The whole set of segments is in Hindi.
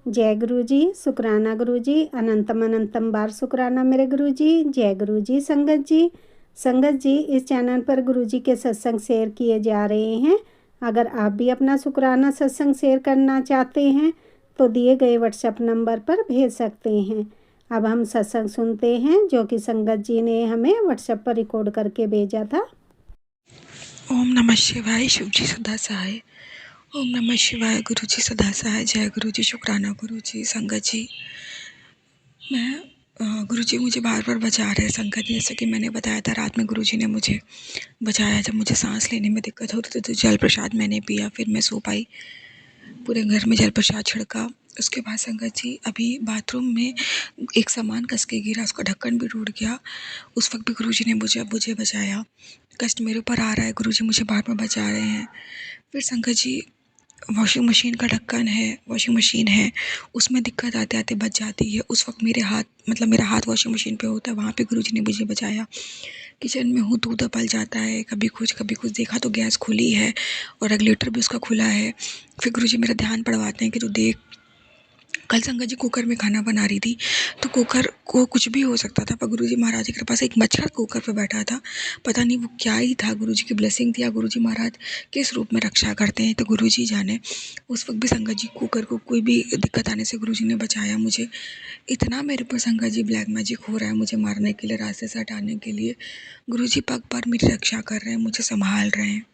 जय गुरु जी, शुक्राना गुरु जी, अनंतम अनंतम बार शुक्राना मेरे गुरु जी। जय गुरु जी। संगत जी इस चैनल पर गुरु जी के सत्संग शेयर किए जा रहे हैं। अगर आप भी अपना शुक्राना सत्संग शेयर करना चाहते हैं तो दिए गए व्हाट्सएप नंबर पर भेज सकते हैं। अब हम सत्संग सुनते हैं जो कि संगत जी ने हमें व्हाट्सएप पर रिकॉर्ड करके भेजा था। ओम नमः शिवाय। शिव जी सदा सहाय। ओम नमः शिवाय। गुरु जी सदा सहाय। जय गुरु जी। शुक्राना गुरु जी। संगत जी, गुरु जी मुझे बार बार बचा रहे हैं। संगत जी, जैसे कि मैंने बताया था, रात में गुरु जी ने मुझे बचाया। जब मुझे सांस लेने में दिक्कत होती थी तो जल प्रसाद मैंने पिया, फिर मैं सो पाई। पूरे घर में जल प्रसाद छिड़का। उसके बाद संगत जी, अभी बाथरूम में एक सामान कस के गिरा, उसका ढक्कन भी टूट गया। उस वक्त भी गुरु जी ने मुझे बचाया। कष्ट मेरे ऊपर आ रहा है, गुरु जी मुझे बार बार बचा रहे हैं। फिर संगत जी, वॉशिंग मशीन का ढक्कन है, वॉशिंग मशीन है, उसमें दिक्कत आते आते बच जाती है। उस वक्त मेरा हाथ वॉशिंग मशीन पे होता है, वहाँ पे गुरुजी ने मुझे बचाया। किचन में हूँ, दूध उबल जाता है, कभी कुछ देखा तो गैस खुली है और रेगुलेटर भी उसका खुला है। फिर गुरुजी मेरा ध्यान पड़वाते हैं कि तू देख। कल संगत जी कुकर में खाना बना रही थी तो कुकर को कुछ भी हो सकता था, पर गुरुजी महाराज जी के पास एक मच्छर कुकर पे बैठा था। पता नहीं वो क्या ही था, गुरुजी की ब्लेसिंग थी या गुरुजी महाराज किस रूप में रक्षा करते हैं तो गुरुजी जाने। उस वक्त भी संगत जी कुकर को कोई भी दिक्कत आने से गुरुजी ने बचाया मुझे। इतना मेरे पर संगत जी ब्लैक मैजिक हो रहा है मुझे मारने के लिए, रास्ते से हटाने के लिए। गुरुजी पग पर मेरी रक्षा कर रहे हैं, मुझे संभाल रहे हैं।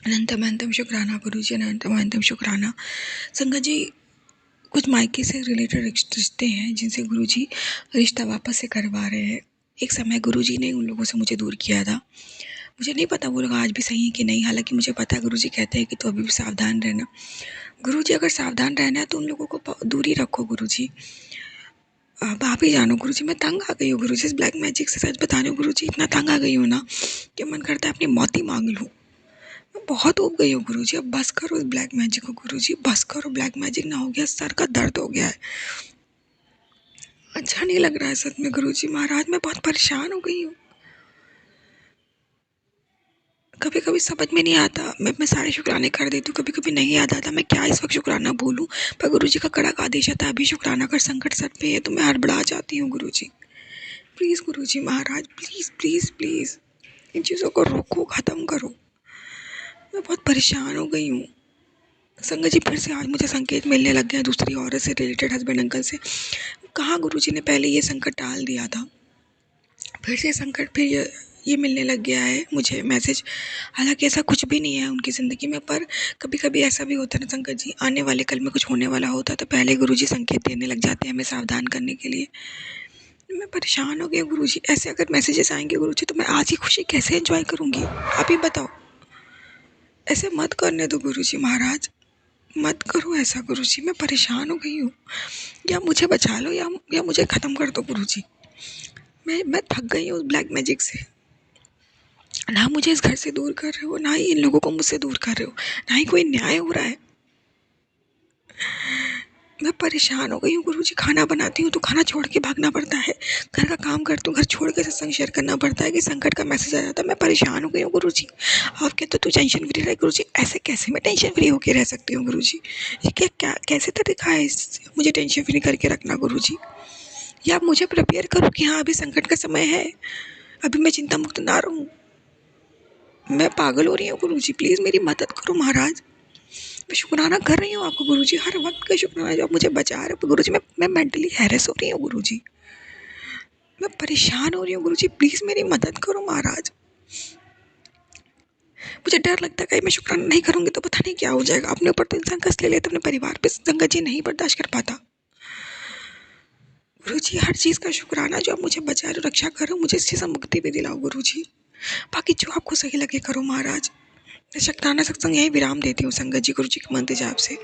अनंतम अनंतम शुक्राना गुरुजी, अनंतम अनंतम शुक्राना। संगत जी, कुछ मायके से रिलेटेड रिश्ते हैं जिनसे गुरुजी रिश्ता वापस से करवा रहे हैं। एक समय गुरुजी ने उन लोगों से मुझे दूर किया था। मुझे नहीं पता वो लोग आज भी सही है कि नहीं, हालांकि मुझे पता है गुरुजी कहते हैं कि तो अभी भी सावधान रहना। गुरुजी अगर सावधान रहना है तो उन लोगों को दूर ही रखो गुरुजी। अब आप ही जानो गुरुजी, मैं तंग आ गई हूँ गुरुजी इस ब्लैक मैजिक से। सच बता रही हूँ गुरुजी, इतना तंग आ गई हूँ ना कि मन करता है अपनी मौत ही मांग लूँ। मैं बहुत ऊब गई हूँ गुरुजी, अब बस करो इस ब्लैक मैजिक को गुरुजी, बस करो। ब्लैक मैजिक ना हो गया, सर का दर्द हो गया है, अच्छा नहीं लग रहा है सच में गुरुजी महाराज। मैं बहुत परेशान हो गई हूँ। कभी कभी समझ में नहीं आता, मैं सारे शुक्राने कर देती हूँ, कभी कभी नहीं याद आता मैं क्या इस वक्त शुक्राना बोलूँ। पर गुरुजी का कड़क आदेश आता है अभी शुक्राना कर, संकट सर पे है, तो मैं हड़बड़ा जाती हूँ गुरुजी। प्लीज़ गुरुजी महाराज, प्लीज़ प्लीज़ प्लीज़ इन चीज़ों को रोको, ख़त्म करो। मैं बहुत परेशान हो गई हूँ। संगत जी, फिर से आज मुझे संकेत मिलने लग गया दूसरी औरत से रिलेटेड, हस्बैंड अंकल से। कहाँ गुरुजी ने पहले ये संकट टाल दिया था, फिर से संकट, फिर ये मिलने लग गया है मुझे मैसेज। हालांकि ऐसा कुछ भी नहीं है उनकी ज़िंदगी में, पर कभी कभी ऐसा भी होता है ना संकट जी, आने वाले कल में कुछ होने वाला होता है तो पहले गुरुजी संकेत देने लग जाते हैं हमें सावधान करने के लिए। मैं परेशान हो गई गुरुजी, ऐसे अगर मैसेजेस आएंगे गुरुजी तो मैं आज ही खुशी कैसे एंजॉय करूँगी, आप ही बताओ। ऐसे मत करने दो गुरुजी महाराज, मत करो ऐसा गुरुजी, मैं परेशान हो गई हूँ। या मुझे बचा लो या मुझे ख़त्म कर दो गुरुजी। मैं थक गई हूँ उस ब्लैक मैजिक से। ना मुझे इस घर से दूर कर रहे हो, ना ही इन लोगों को मुझसे दूर कर रहे हो, ना ही कोई न्याय हो रहा है। मैं परेशान हो गई हूँ गुरुजी। खाना बनाती हूँ तो खाना छोड़ के भागना पड़ता है, घर का काम करती हूँ घर छोड़ के सत्संग शेयर करना पड़ता है कि संकट का मैसेज आ जाता है। मैं परेशान हो गई हूँ गुरुजी। आप कहते हो तू टेंशन फ्री रहे गुरुजी, ऐसे कैसे मैं टेंशन फ्री होकर रह सकती हूँ गुरुजी? ये क्या क्या कैसे तरीका है मुझे टेंशन फ्री करके रखना गुरुजी? या आप मुझे प्रिपेयर करो कि हाँ अभी संकट का समय है, अभी मैं चिंता मुक्त ना रहूँ। मैं पागल हो रही हूँ गुरुजी, प्लीज़ मेरी मदद करो महाराज। मैं शुक्राना कर रही हूँ आपको गुरुजी, हर वक्त का शुक्राना जो आप मुझे बचा रहे हो गुरुजी। मैं मेंटली हैरेस हो रही हूँ गुरुजी, मैं परेशान हो रही हूँ गुरुजी, प्लीज़ मेरी मदद करो महाराज। मुझे डर लगता है कहीं मैं शुक्राना नहीं करूँगी तो पता नहीं क्या हो जाएगा। अपने ऊपर तो इंसान कष्ट ले लेता, अपने परिवार पे संगत जी नहीं बर्दाश्त कर पाता। गुरुजी हर चीज़ का शुक्राना जो आप मुझे बचा रहे हो, रक्षा करो, मुझे इस चीज़ से मुक्ति भी दिलाओ गुरुजी। बाकी जो आपको सही लगे करो महाराज। मैं शुक्राना सत्संग यहीं विराम देती हूँ संगत जी, गुरुजी के मंत्र जाप से।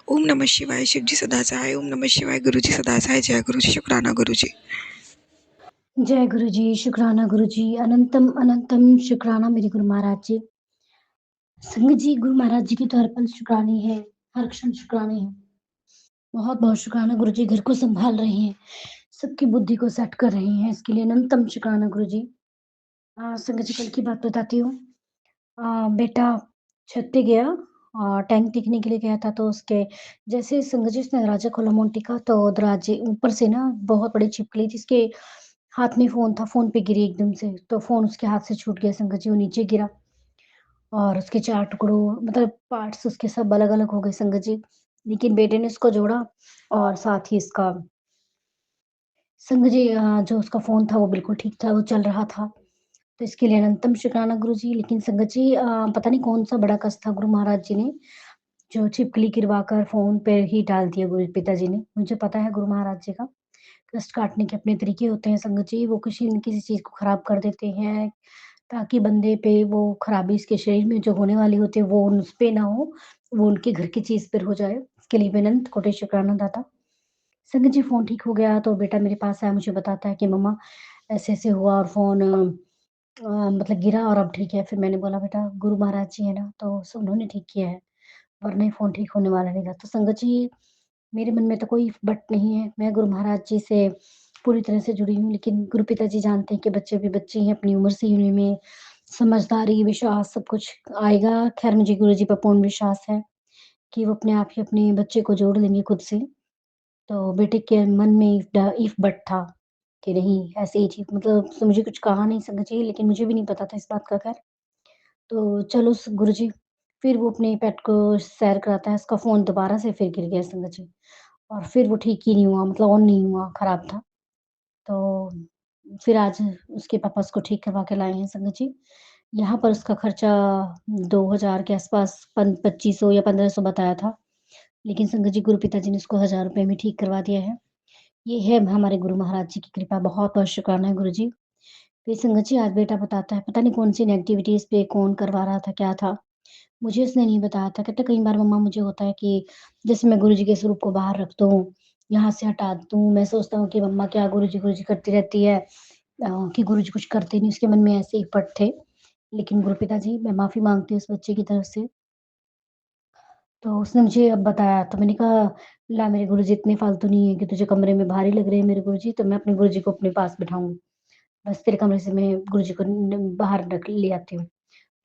ओम नमः शिवाय। शिव जी सदा सहाय। ओम नमः शिवाय। गुरु जी सदा सहाय। जय गुरु जी। शुक्राना गुरु जी। जय गुरु जी। शुक्राना गुरु जी। अनंतम अनंतम शुक्राना मेरे गुरु महाराज जी। संगत जी, गुरु महाराज जी की तो हर पल शुक्रानी है, हर क्षण शुक्रानी है। बहुत बहुत शुक्राना गुरु जी, घर को संभाल रही हैं, सबकी बुद्धि को सेट कर रही हैं, इसके लिए अनंतम शुक्राना गुरु जी। संगत जी, कल की बात बताती हूँ। बेटा छत पे गया टैंक देखने के लिए गया था, तो उसके जैसे संग जी उसने दरवाज़ा खोला मोंटी का, तो दरवाजे ऊपर से ना बहुत बड़ी छिपकली थी, उसके हाथ में फ़ोन था, फ़ोन पे गिरी एकदम से, तो फ़ोन उसके हाथ से छूट गया संगत जी, वो नीचे गिरा और उसके 4 टुकड़ों मतलब पार्ट्स उसके सब अलग-अलग हो गए संगत जी। लेकिन बेटे ने उसको जोड़ा और साथ ही इसका संगत जी जो उसका फ़ोन था वो बिल्कुल ठीक था, वो चल रहा था। तो इसके लिए अनंतम शुक्राना गुरुजी। लेकिन संगत जी पता नहीं कौन-सा बड़ा कष्ट था गुरु महाराज जी ने, जो छिपकली गिरवाकर फ़ोन पे ही डाल दिया गुरु पिताजी ने। मुझे पता है गुरु महाराज जी का कष्ट काटने के अपने तरीके होते हैं संगत जी, वो किसी न किसी चीज़ को खराब कर देते हैं, ताकि बंदे पे वो खराबी इसके शरीर में जो होने वाली होती है वो उस पे ना हो, वो उनके घर की चीज़ पर हो जाए। इसके लिए मैं अनंत कोटि शुक्राना दाता। संगत जी फ़ोन ठीक हो गया तो बेटा मेरे पास आया, मुझे बताता है कि मम्मा ऐसे-ऐसे हुआ और फ़ोन मतलब गिरा और अब ठीक है। फिर मैंने बोला बेटा गुरु महाराज जी हैं ना, तो उन्होंने ठीक किया है, वरना ये फ़ोन ठीक होने वाला नहीं था। तो संगत जी मेरे मन में तो कोई बट नहीं है, मैं गुरु महाराज जी से पूरी तरह से जुड़ी हूँ, लेकिन गुरु पिताजी जानते हैं कि बच्चे भी बच्चे हैं, अपनी उम्र से ही उनमें समझदारी, विश्वास सब कुछ आएगा। ख़ैर मुझे गुरुजी पे पूर्ण विश्वास है कि वो अपने आप ही अपने बच्चे को जोड़ लेंगे खुद से। तो बेटे के मन में इफ बट था कि नहीं ऐसे ही ठीक मतलब उसने मुझे कुछ कहा नहीं संगत जी, लेकिन मुझे भी नहीं पता था इस बात का ख़ैर। तो चलो गुरुजी फिर वो अपने पेट को सैर कराता है, उसका फ़ोन दोबारा से फिर गिर गया संगत जी और फिर वो ठीक ही नहीं हुआ मतलब ऑन नहीं हुआ, ख़राब था। तो फिर आज उसके पापा उसको ठीक करवा के लाए हैं संगत जी। यहाँ पर उसका खर्चा 2000 के आस-पास पन 2500 या 1500 बताया था। लेकिन संगत जी गुरु पिताजी ने उसको ₹1000 में ठीक करवा दिया है। ये है हमारे गुरु महाराज जी की कृपा, बहुत-बहुत शुक्राना है गुरुजी। फिर संगत जी आज बेटा बताता है, पता नहीं कौन-सी नेगेटिविटीज़ पे कौन करवा रहा था, क्या था? मुझे उसने नहीं बताया था। कहता कई बार मम्मा मुझे होता है कि जैसे मैं गुरुजी के स्वरूप को बाहर रख दूँ, यहाँ से हटा दूँ। मैं सोचता हूँ कि मम्मा क्या गुरुजी, गुरुजी करती रहती है कि गुरुजी कुछ करते नहीं, उसके मन में ऐसे ही पट थे। लेकिन गुरु पिताजी मैं माफ़ी माँगती हूँ उस बच्चे की तरफ से। तो उसने मुझे अब बताया तो मैंने कहा, ला मेरे गुरुजी इतने फालतू नहीं है कि तुझे कमरे में भारी लग रहे हैं मेरे गुरुजी, तो मैं अपने गुरुजी को अपने पास बिठाऊँगी। बस तेरे कमरे से मैं गुरुजी को बाहर रख ले आती हूँ।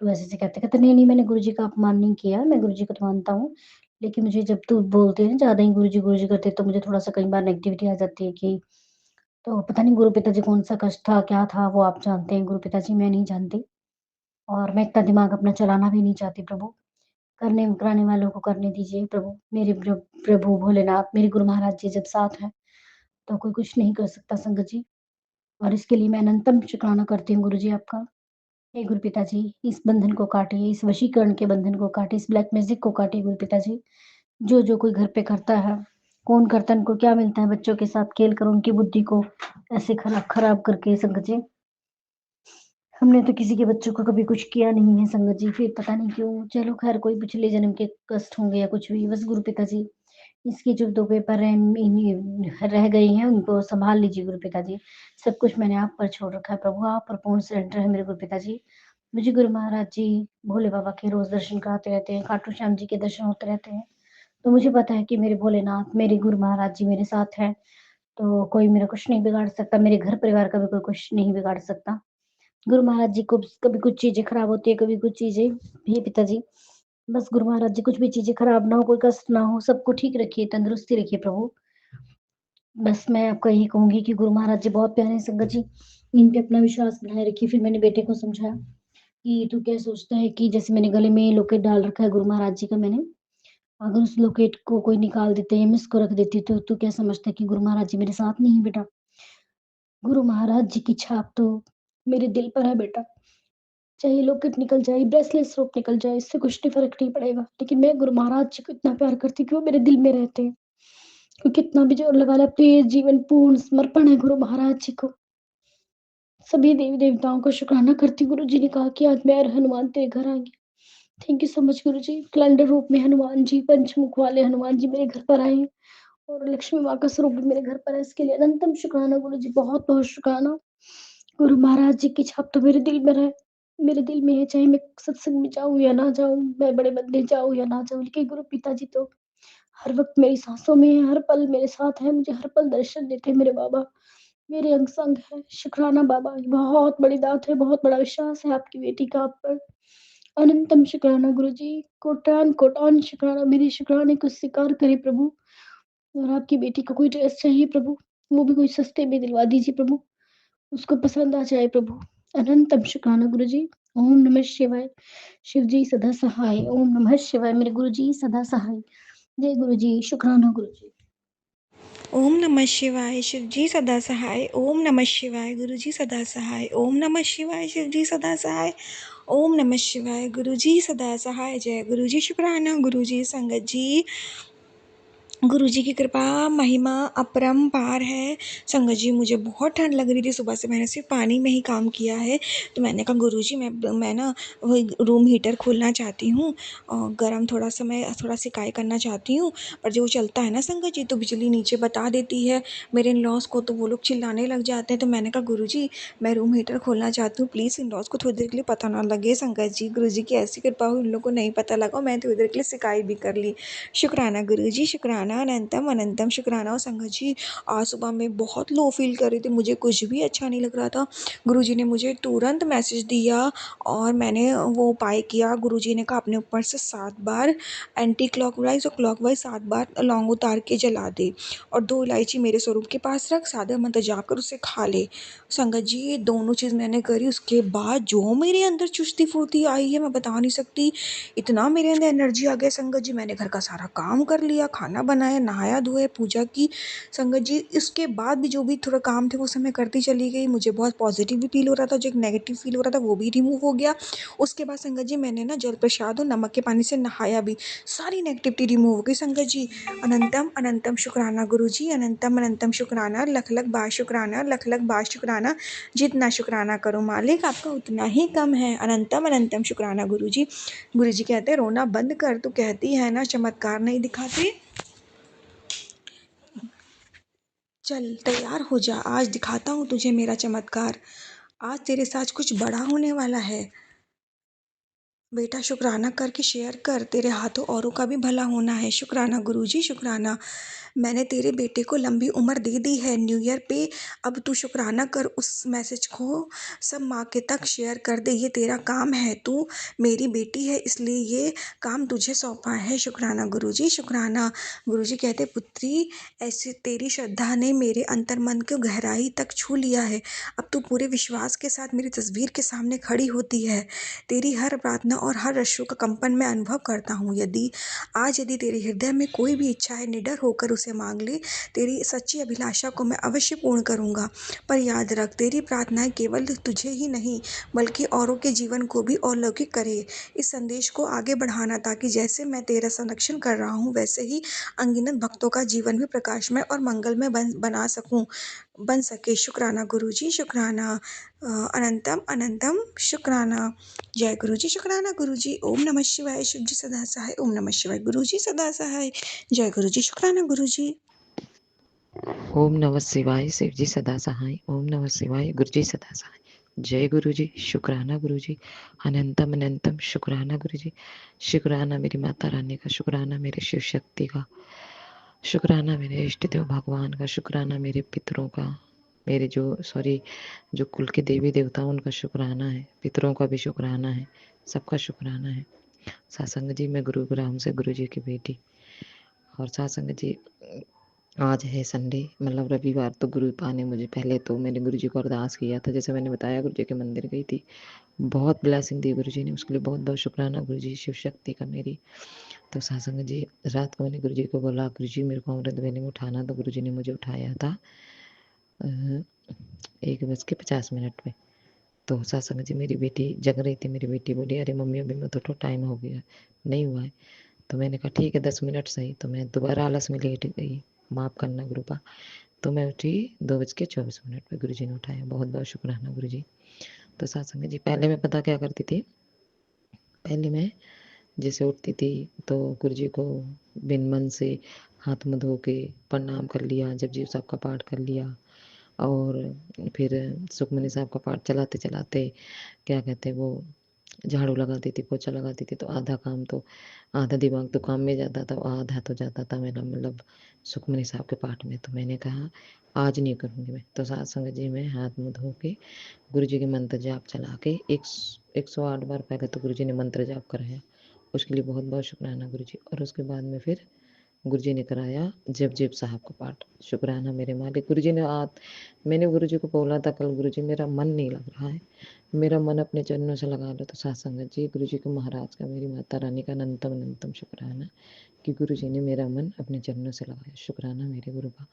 तो ऐसे-ऐसे कहते नहीं, नहीं मैंने गुरुजी का अपमान नहीं किया, मैं गुरुजी को तो मानता हूँ। लेकिन मुझे जब तू बोलती है ना ज़्यादा ही गुरुजी, गुरुजी करते तो मुझे थोड़ा-सा कई बार नेगेटिविटी आ जाती है कि तो पता नहीं गुरु पिताजी कौन-सा कष्ट था, क्या था वो आप जानते हैं गुरु पिताजी, मैं नहीं जानती। और मैं इतना दिमाग अपना चलाना भी नहीं चाहती प्रभु। करने कराने वालों को करने दीजिए प्रभु। मेरे प्रभु भोलेनाथ, मेरे गुरु महाराज जी जब साथ हैं, तो कोई कुछ नहीं कर सकता संगत जी। और इसके लिए मैं अनंतम शुक्राना करती हूँ गुरुजी आपका। हे गुरु पिताजी, इस बंधन को काटिए, इस वशीकरण के बंधन को काटिए, इस ब्लैक मैजिक को काटिए गुरु पिताजी। जो-जो कोई घर पे करता है, कौन करता है, उनको क्या मिलता है बच्चों के साथ खेल कर उनकी बुद्धि को ऐसे खराब खराब करके संगत जी। हमने तो किसी के बच्चों को कभी कुछ किया नहीं है संगत जी, फिर पता नहीं क्यों, चलो ख़ैर कोई पिछले जन्म के कष्ट होंगे या कुछ भी, बस गुरु पिताजी इसके जो 2 पेपर हैं रह गए हैं उनको सँभाल लीजिए गुरु पिताजी। सब कुछ मैंने आप पर छोड़ रखा है प्रभु, आप पर पूर्ण सरेंडर है मेरे गुरु पिताजी। मुझे गुरु महाराज जी, भोले बाबा के रोज़ दर्शन कराते रहते हैं, खाटू श्याम जी के दर्शन होते रहते हैं। तो मुझे पता है कि मेरे भोलेनाथ, मेरे गुरु महाराज जी मेरे साथ हैं, तो कोई मेरा कुछ नहीं बिगाड़ सकता, मेरे घर परिवार का भी कोई कुछ नहीं बिगाड़ सकता। गुरु महाराज जी को कभी कुछ चीज़ें खराब होती है, कभी कुछ चीज़ें हे पिताजी, बस गुरु महाराज जी कुछ भी चीज़ें खराब ना हो, कोई कष्ट ना हो, सबको ठीक रखिए, तंदुरुस्ती रखिए प्रभु। बस मैं आपको यही कहूँगी कि गुरु महाराज जी बहुत प्यारे हैं संगत जी, इन पे अपना विश्वास बनाए रखिए। फिर मैंने बेटे को समझाया कि तू क्या सोचता है कि जैसे मैंने गले में लॉकेट डाल रखा है गुरु महाराज जी का मैंने, अगर उस लॉकेट को कोई निकाल देते या मैं इसको रख देती तो तू क्या समझता है कि गुरु महाराज जी मेरे साथ नहीं है बेटा? गुरु महाराज जी की छाप तो मेरे दिल पर है बेटा। चाहे लॉकेट निकल जाए, ब्रेसलेट रोप निकल जाए, इससे कुछ नहीं फ़र्क नहीं पड़ेगा। लेकिन मैं गुरु महाराज जी को इतना प्यार करती हूँ कि वो मेरे दिल में रहते हैं। कोई कितना भी ज़ोर लगा ले, अपने ये जीवन पूर्ण समर्पण है गुरु महाराज जी को। सभी देवी-देवताओं का शुक्राना करती हूँ। गुरु जी ने कहा कि आज मैं और हनुमान तेरे घर आएँगे। Thank you so much Guru ji. Calendar रूप में हनुमान जी, पंचमुख वाले हनुमान जी मेरे घर पर आए हैं और लक्ष्मी माँ का स्वरूप भी मेरे घर पर है। इसके लिए अनंतम शुक्राना गुरु जी, बहुत-बहुत शुक्राना। गुरु महाराज जी की छाप तो मेरे दिल में रहे, मेरे दिल में है, चाहे मैं सत्संग में जाऊँ या ना जाऊँ, मैं बड़े मंदिर जाऊँ या ना जाऊँ, लेकिन गुरु पिताजी तो हर वक़्त मेरी साँसों में हैं, हर पल मेरे साथ हैं, मुझे हर पल दर्शन देते हैं मेरे बाबा, मेरे अंग-संग हैं। शुकराना बाबा, ये बहुत बड़ी दात है, बहुत बड़ा विश्वास है आपकी बेटी का आप पर। अनंतम शुक्राना गुरुजी, कोटान कोटान शुक्राना, मेरे शुक्राने को स्वीकार करें प्रभु। और आपकी बेटी को कोई ड्रेस चाहिए प्रभु, वो भी कोई सस्ते में दिलवा दीजिए प्रभु, उसको पसंद आ जाए प्रभु। अनंतम शुक्राना गुरुजी। ओम नमः शिवाय। शिव जी सदा सहाय। ओम नमः शिवाय। मेरे गुरुजी सदा सहाय। जय गुरुजी, शुक्राना गुरुजी। ओम नमः शिवाय शिव जी सदा सहाय। ओम नमः शिवाय गुरु जी सदा सहाय। ओम नमः शिवाय शिव जी सदा सहाय। ओम नमः शिवाय गुरु जी सदा सहाय। जय गुरु जी, शुक्राना गुरु जी, संगत जी। गुरु जी की कृपा महिमा अपरंपार है। संगत जी, मुझे बहुत ठंड लग रही थी, सुबह से मैंने सिर्फ पानी में ही काम किया है। तो मैंने कहा गुरु जी, मैं ना वही रूम हीटर खोलना चाहती हूँ और गर्म थोड़ा सा मैं थोड़ा सिकाई करना चाहती हूँ। पर जो चलता है ना संगत जी, तो बिजली नीचे बता देती है मेरे इन लॉस को, तो वो लोग चिल्लाने लग जाते हैं। तो मैंने कहा गुरु जी, मैं रूम हीटर खोलना चाहती हूँ, प्लीज़ इन लॉस को थोड़ी देर के लिए पता ना लगे। संगत जी, गुरु जी की ऐसी कृपा हुई, उन लोग को नहीं पता लगा, मैं थोड़ी देर के लिए सिकाई भी कर ली। शुक्राना गुरु जी, शुक्राना, अनंतम अनंतम शुक्राना। और संगत जी, आज सुबह मैं बहुत लो फील कर रही थी, मुझे कुछ भी अच्छा नहीं लग रहा था। गुरु जी ने मुझे तुरंत मैसेज दिया और मैंने वो उपाय किया। गुरु जी ने कहा अपने ऊपर से 7 बार एंटी क्लॉकवाइज और क्लॉकवाइज 7 बार लौंग उतार के जला दे और 2 इलायची मेरे स्वरूप के पास रख, सादा मंत्र जाप कर उसे खा ले। संगत जी, ये दोनों चीज़ मैंने करी, उसके बाद जो मेरे अंदर चुस्ती फुर्ती आई है मैं बता नहीं सकती। इतना मेरे अंदर एनर्जी आ गया संगत जी, मैंने घर का सारा काम कर लिया, खाना बनाया, नहाया धोए, पूजा की। संगत जी, इसके बाद भी जो भी थोड़ा काम थे वो सब मैं करती चली गई। मुझे बहुत पॉजिटिव भी फील हो रहा था, जो एक नेगेटिव फील हो रहा था वो भी रिमूव हो गया। उसके बाद संगत जी, मैंने ना जल प्रसाद और नमक के पानी से नहाया भी, सारी नेगेटिविटी रिमूव हो गई संगत जी। अनंतम अनंतम शुक्राना गुरु जी, अनंतम अनंतम शुक्राना, लख लख बार शुक्राना, लख लख बार शुक्राना। जितना शुक्राना करो मालिक, आपका उतना ही कम है। अनंतम अनंतम शुक्राना गुरु जी। गुरु जी कहते हैं रोना बंद कर, तू कहती है ना चमत्कार नहीं दिखाते, चल तैयार हो जा, आज दिखाता हूँ तुझे मेरा चमत्कार। आज तेरे साथ कुछ बड़ा होने वाला है बेटा, शुक्राना करके शेयर कर, तेरे हाथों औरों का भी भला होना है। शुक्राना गुरुजी, शुक्राना। मैंने तेरे बेटे को लंबी उम्र दे दी है न्यू ईयर पे, अब तू शुक्राना कर, उस मैसेज को सब माँ के तक शेयर कर दे, ये तेरा काम है, तू मेरी बेटी है इसलिए ये काम तुझे सौंपा है। शुक्राना गुरुजी, शुक्राना। गुरुजी कहते पुत्री, ऐसे तेरी श्रद्धा ने मेरे अंतर मन को गहराई तक छू लिया है, अब तू पूरे विश्वास के साथ मेरी तस्वीर के सामने खड़ी होती है। तेरी हर प्रार्थना और हर अश्रु का कंपन मैं अनुभव करता हूँ। यदि तेरे हृदय में कोई भी इच्छा है, निडर होकर उसे मांग ले, तेरी सच्ची अभिलाषा को मैं अवश्य पूर्ण करूँगा। पर याद रख, तेरी प्रार्थनाएं केवल तुझे ही नहीं बल्कि औरों के जीवन को भी अलौकिक करे। इस संदेश को आगे बढ़ाना, ताकि जैसे मैं तेरा संरक्षण कर रहा हूँ वैसे ही अनगिनत भक्तों का जीवन भी प्रकाशमय और मंगलमय बन सके। शुक्राना गुरुजी, शुक्राना। अनंतम अनंतम शुक्राना। जय गुरु जी, शुक्राना गुरु जी। ओम नमः शिवाय शिव जी सदा सहाय। ओम नमः शिवाय गुरु जी सदा सहाय। जय गुरु जी, शुक्राना गुरु जी। ओम नमः शिवाय शिव जी सदा सहाय। ओम नमः शिवाय गुरु जी सदा सहाय। जय गुरु जी, शुक्राना गुरु जी। अनंतम अनंतम शुक्राना गुरु जी। शुक्राना मेरी माता रानी का, शुक्राना मेरे शिव शक्ति का, शुक्राना मेरे इष्ट देव भगवान का, शुक्राना मेरे पितरों का, मेरे जो कुल के देवी देवता उनका शुक्राना है, पितरों का भी शुक्राना है, सबका शुक्राना है। सासंग जी, मैं गुरुग्राम से गुरु जी की बेटी। और सासंग जी, आज है संडे, मतलब रविवार, तो गुरुपा ने मुझे, पहले तो मैंने गुरु जी को अरदास किया था, जैसे मैंने बताया गुरु जी के मंदिर गई थी, बहुत ब्लेसिंग दी गुरु जी ने, उसके लिए बहुत बहुत शुक्राना गुरु जी, शिव शक्ति का मेरी। तो सासंग जी, रात को मैंने गुरु जी को बोला, गुरु जी मेरे को अमृत वेले में उठाना, तो गुरु जी ने मुझे उठाया था 1:50 पे। तो सासंग जी, मेरी बेटी जग रही थी, मेरी बेटी बोली अरे मम्मी अभी मैं तो टाइम हो गया, नहीं हुआ है। तो मैंने कहा ठीक है 10 मिनट सही, तो मैं दोबारा आलस में लेट गई, माफ़ करना गुरुपा। तो मैं उठी 2:24 पे, गुरु जी ने उठाया, बहुत बहुत शुक्राना गुरु जी। तो सासंग जी, पहले मैं पता क्या करती थी, पहले मैं जैसे उठती थी तो गुरु जी को बिन मन से हाथ मुँह धो के प्रणाम कर लिया, जपजी साहब का पाठ कर लिया, और फिर सुखमनी साहब का पाठ चलाते चलाते क्या कहते हैं वो झाड़ू लगाती थी, पोछा लगाती थी, तो आधा दिमाग तो काम में जाता था, आधा तो जाता था मेरा मतलब सुखमनी साहब के पाठ में। तो मैंने कहा आज नहीं करूँगी मैं। तो सत्संग जी में हाथ मुँह धो के गुरु जी के मंत्र जाप चला के 108 बार पहले तो गुरु जी ने मंत्र जाप कराया, उसके लिए बहुत बहुत शुक्राना गुरु जी। और उसके बाद में फिर गुरु जी ने कराया जपजीप साहब का पाठ। शुक्राना मेरे मालिक। गुरु जी ने मैंने गुरु जी को बोला था कल, गुरु जी मेरा मन नहीं लग रहा है, मेरा मन अपने चरणों से लगा लो। तो सत्संग जी गुरु जी को महाराज का, मेरी माता रानी का अनंतम अनंतम शुक्राना कि गुरु जी ने मेरा मन अपने चरणों से लगाया। शुक्राना मेरे गुरु का।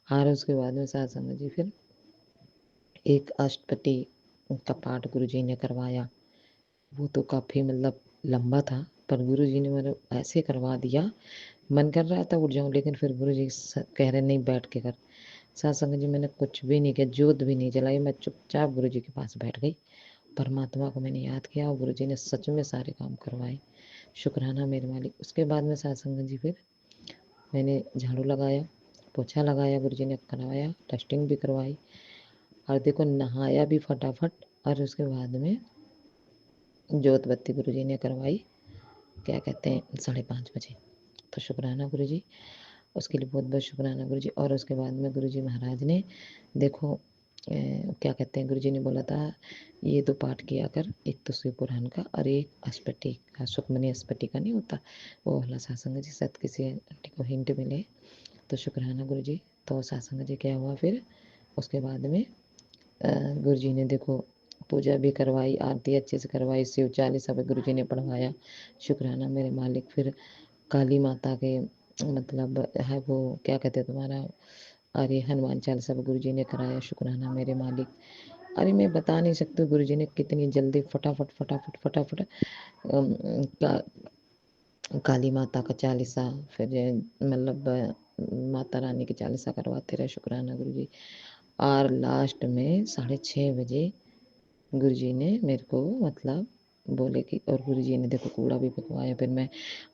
और उसके बाद में सत्संग जी फिर एक अष्टपदी का पाठ गुरु जी ने करवाया। वो तो काफ़ी मतलब लंबा था, पर गुरु जी ने मेरे ऐसे करवा दिया, मन कर रहा था उठ जाऊँ, लेकिन फिर गुरु जी कह रहे नहीं बैठ के कर। सत्संग जी मैंने कुछ भी नहीं किया, जोत भी नहीं जलाई, मैं चुपचाप गुरु जी के पास बैठ गई। परमात्मा को मैंने याद किया और गुरु जी ने सच में सारे काम करवाए। शुक्राना मेरे मालिक। उसके बाद में सत्संग जी फिर मैंने झाड़ू लगाया, पोछा लगाया, गुरु जी ने करवाया, डस्टिंग भी करवाई और देखो नहाया भी फटाफट। और उसके बाद में जोत बत्ती गुरु जी ने करवाई, क्या कहते हैं 5:30 बजे। तो शुक्राना गुरु जी, उसके लिए बहुत बहुत शुक्राना गुरु जी। और उसके बाद में गुरु जी महाराज ने देखो क्या कहते हैं, गुरु जी ने बोला था ये 2 पाठ किया कर, एक तो शिव पुराण का और एक अष्टपदी का, सुखमनी अष्टपदी का नहीं होता वो वाला। सत्संग जी सत किसी आंटी को हिंट मिले तो शुक्राना गुरु जी। तो सत्संग जी क्या हुआ फिर उसके बाद में गुरु जी ने देखो पूजा भी करवाई, आरती अच्छे से करवाई, शिव चालीसा भी गुरु जी ने पढ़वाया। शुक्राना मेरे मालिक। फिर काली माता के मतलब है वो क्या कहते हैं तुम्हारा, अरे हनुमान चालीसा भी गुरु जी ने कराया। शुक्राना मेरे मालिक। अरे मैं बता नहीं सकती गुरु जी ने कितनी जल्दी फटाफट फटाफट फटाफट काली माता का चालीसा, फिर मतलब माता रानी की चालीसा करवाते रहे। शुक्राना गुरु जी। और लास्ट में 6:30 बजे गुरु जी ने मेरे को मतलब बोले कि, और गुरु जी ने देखो कूड़ा भी पकवाया। फिर मैं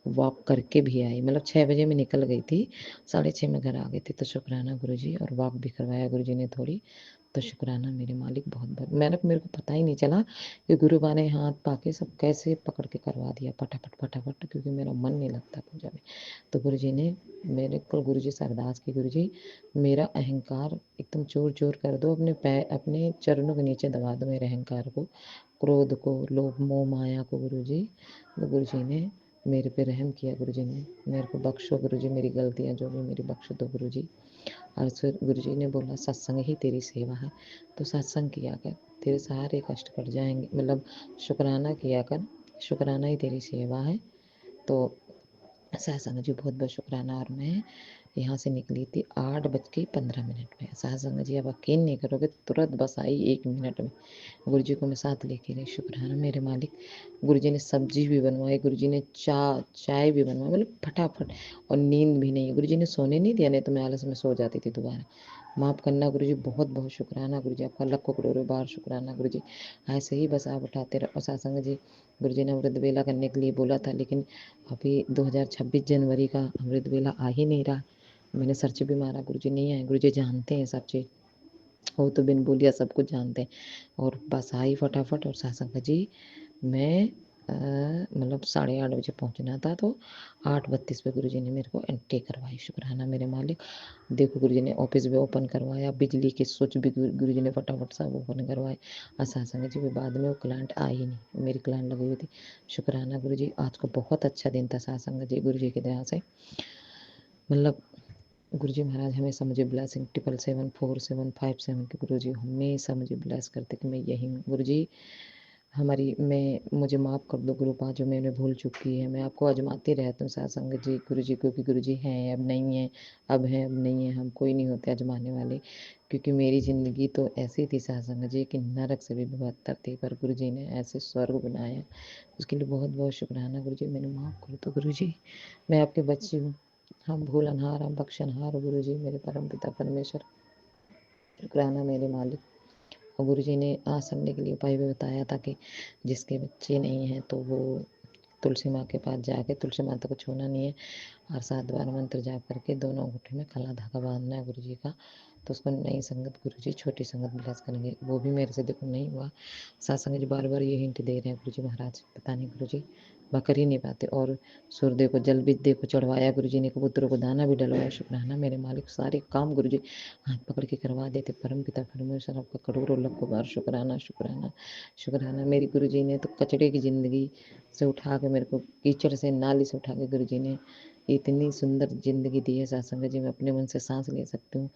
वॉक करके भी आई, मतलब 6 बजे मैं निकल गई थी, 6:30 में घर आ गई थी। तो शुक्राना गुरु जी। और वॉक भी करवाया गुरु जी ने थोड़ी। तो शुक्राना मेरे मालिक बहुत बहुत। मेरे को पता ही नहीं चला कि गुरु बाने हाथ पाके सब कैसे पकड़ के करवा दिया फटाफट फटाफट, क्योंकि मेरा मन नहीं लगता पूजा में। तो गुरु जी ने मेरे को, गुरु जी से अरदास की, गुरु जी मेरा अहंकार एकदम चूर चूर कर दो, अपने चरणों के नीचे दबा दो मेरे अहंकार को, क्रोध को, लोभ मोह माया को गुरु जी। तो गुरु जी ने मेरे पे रहम किया, गुरु जी ने मेरे को बख्शो गुरु जी, मेरी गलतियाँ जो भी मेरी बख्श दो गुरु जी। और फिर गुरु जी ने बोला सत्संग ही तेरी सेवा है, तो सत्संग किया कर, तेरे सारे कष्ट कट जाएंगे, मतलब शुक्राना किया कर, शुक्राना ही तेरी सेवा है। तो सत्संग जी बहुत बहुत शुक्राना। और मैं यहाँ से निकली थी 8:15 में। सत्संग जी अब यकीन नहीं करोगे, तुरंत बस आई 1 मिनट में। गुरु जी को मैं साथ लेके गई। शुक्राना मेरे मालिक। गुरु जी ने सब्जी भी बनवाई, गुरु जी ने चाय भी बनवाई, मतलब फटाफट। और नींद भी नहीं, गुरु जी ने सोने नहीं दिया, नहीं तो मैं आलस में सो जाती थी दोबारा। माफ़ करना गुरु जी, बहुत बहुत शुक्राना गुरु जी, आपका लाखों करोड़ों बार शुक्राना गुरु जी। ऐसे ही बस आप उठाते रहो। और सत्संग जी गुरु जी ने अमृत वेला करने के लिए बोला था, लेकिन अभी 2026 जनवरी का अमृत वेला आ ही नहीं रहा। मैंने सर्च भी मारा, गुरु जी नहीं आए। गुरु जी जानते हैं सब चीज़, वो तो बिन बोलिया सब कुछ जानते हैं। और बस आई फटाफट। और सत्संग जी मैं मतलब 8:30 बजे पहुंचना था, तो 8:32 पे गुरु जी ने मेरे को एंट्री करवाई। शुक्राना मेरे मालिक। देखो गुरु जी ने ऑफिस भी ओपन करवाया, बिजली के स्विच भी गुरु जी ने फटाफट सब ओपन करवाए। और सत्संग जी भी बाद में वो क्लाइंट आई ही नहीं, मेरी क्लाइंट लगी हुई थी। शुक्राना गुरु जी। आज को बहुत अच्छा दिन था सत्संग जी, गुरु जी की दया से। मतलब गुरु जी महाराज हमेशा मुझे ब्लेसिंग 7774757 के गुरु जी हमेशा मुझे ब्लेस करते कि मैं यही हूँ। गुरु जी मुझे माफ़ कर दो गुरुपा, जो मैंने भूल चुकी है। मैं आपको आजमाती रहती हूँ सत्संग जी गुरु जी, क्योंकि गुरु जी हैं अब नहीं है, अब हैं अब नहीं है, हम कोई नहीं होते आजमाने वाले। क्योंकि मेरी ज़िंदगी तो ऐसी थी सत्संग जी कि नरक से भी बदतर थी, पर गुरु जी ने ऐसे स्वर्ग बनाया, उसके लिए बहुत बहुत शुक्राना गुरु जी। मैंने माफ़ कर दो गुरु जी, मैं आपके बच्ची हूँ, हम भूलनहार, हम बख्शनहार गुरु जी, मेरे परम पिता परमेश्वर। शुक्राना मेरे मालिक। और गुरु जी ने आसनने के लिए उपाय भी बताया था कि जिसके बच्चे नहीं हैं तो वो तुलसी माँ के पास जाके तुलसी माता को छूना नहीं है और 7 बार मंत्र जाप करके दोनों अंगूठे में काला धागा बांधना है गुरु जी का। तो उसको नई संगत गुरु जी छोटी संगत ब्लेस करेंगे। वो भी मेरे से देखो नहीं हुआ। सत्संग जी बार बार ये हिंट दे रहे हैं गुरु जी महाराज, पता नहीं गुरु जी वह कर ही नहीं पाते। और सूर्यदेव को जल भी देखो चढ़वाया गुरु जी ने, कबूतरों को दाना भी डलवाया। शुक्राना मेरे मालिक, सारे काम गुरु जी हाथ पकड़ के करवा देते। परम पिता परमेश्वर आपका करोड़ों लाखों बार शुक्राना शुक्राना शुक्राना। मेरी गुरु जी ने तो कचड़े की ज़िंदगी से उठा के, मेरे को कीचड़ से नाली से उठा के गुरु जी ने इतनी सुंदर ज़िंदगी दी है। सत्संग जी मैं अपने मन से सांस ले सकती हूँ,